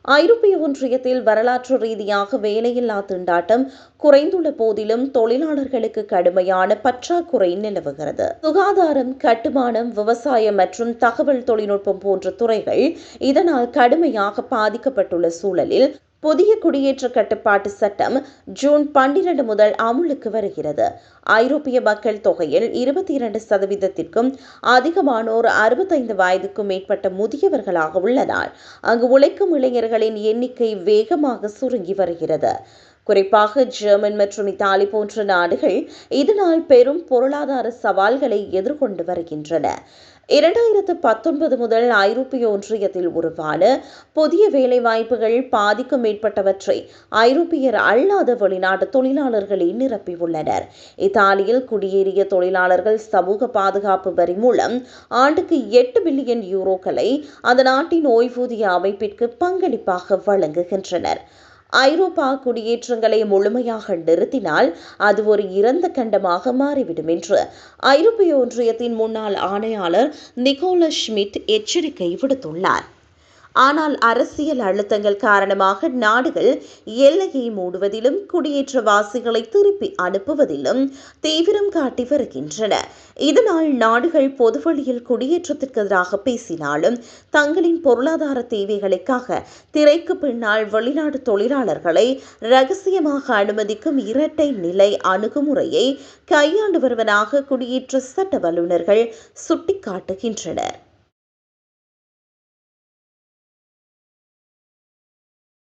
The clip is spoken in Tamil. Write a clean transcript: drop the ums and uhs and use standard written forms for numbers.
ஐரோப்பிய ஒன்றியத்தில் வரலாற்று ரீதியாக வேலையில்லா திண்டாட்டம் குறைந்துள்ள போதிலும் தொழிலாளர்களுக்கு கடுமையான பற்றாக்குறை நிலவுகிறது. சுகாதாரம், கட்டுமானம், விவசாயம் மற்றும் தகவல் தொழில்நுட்பம் போன்ற துறைகள் இதனால் கடுமையாக பாதிக்கப்பட்டுள்ள சூழலில் புதிய குடியேற்ற கட்டுப்பாட்டு சட்டம் ஜூன் 12 முதல் அமுலுக்கு வருகிறது. ஐரோப்பிய மக்கள் தொகையில் 22%த்திற்கும் அதிகமானோர் 65 வயதுக்கும் மேற்பட்ட முதியவர்களாக உள்ளதால் அங்கு உழைக்கும் இளைஞர்களின் எண்ணிக்கை வேகமாக சுருங்கி வருகிறது. குறிப்பாக ஜெர்மன் மற்றும் இத்தாலி போன்ற நாடுகள் இதனால் பெரும் பொருளாதார சவால்களை எதிர்கொண்டு வருகின்றன. 2019 முதல் ஐரோப்பிய ஒன்றியத்தில் உருவான புதிய வேலைவாய்ப்புகள் பாதிக்கும் மேற்பட்டவற்றை ஐரோப்பியர் அல்லாத வெளிநாட்டு தொழிலாளர்களே நிரப்பியுள்ளனர். இத்தாலியில் குடியேறிய தொழிலாளர்கள் சமூக பாதுகாப்பு வரி மூலம் ஆண்டுக்கு 8 பில்லியன் யூரோக்களை அந்த நாட்டின் ஓய்வூதிய அமைப்பிற்கு பங்களிப்பாக வழங்குகின்றனர். ஐரோப்பா குடியேற்றங்களை முழுமையாக நிறுத்தினால் அது ஒரு இறந்த கண்டமாக மாறிவிடும் என்று ஐரோப்பிய ஒன்றியத்தின் முன்னாள் ஆணையாளர் நிக்கோலஸ் ஷ்மிட் எச்சரிக்கை விடுத்துள்ளார். ஆனால் அரசியல் அழுத்தங்கள் காரணமாக நாடுகள் எல்லையை மூடுவதிலும் குடியேற்றவாசிகளை திருப்பி அனுப்புவதிலும் தீவிரம் காட்டி வருகின்றன. இதனால் நாடுகள் பொதுவழியில் குடியேற்றத்திற்கு எதிராக பேசினாலும் தங்களின் பொருளாதார தேவைகளுக்காக திரைக்கு பின்னால் வெளிநாடு தொழிலாளர்களை ரகசியமாக அனுமதிக்கும் இரட்டை நிலை அணுகுமுறையை கையாண்டு வருவதாக குடியேற்ற சட்ட வல்லுநர்கள் சுட்டிக்காட்டுகின்றனர்.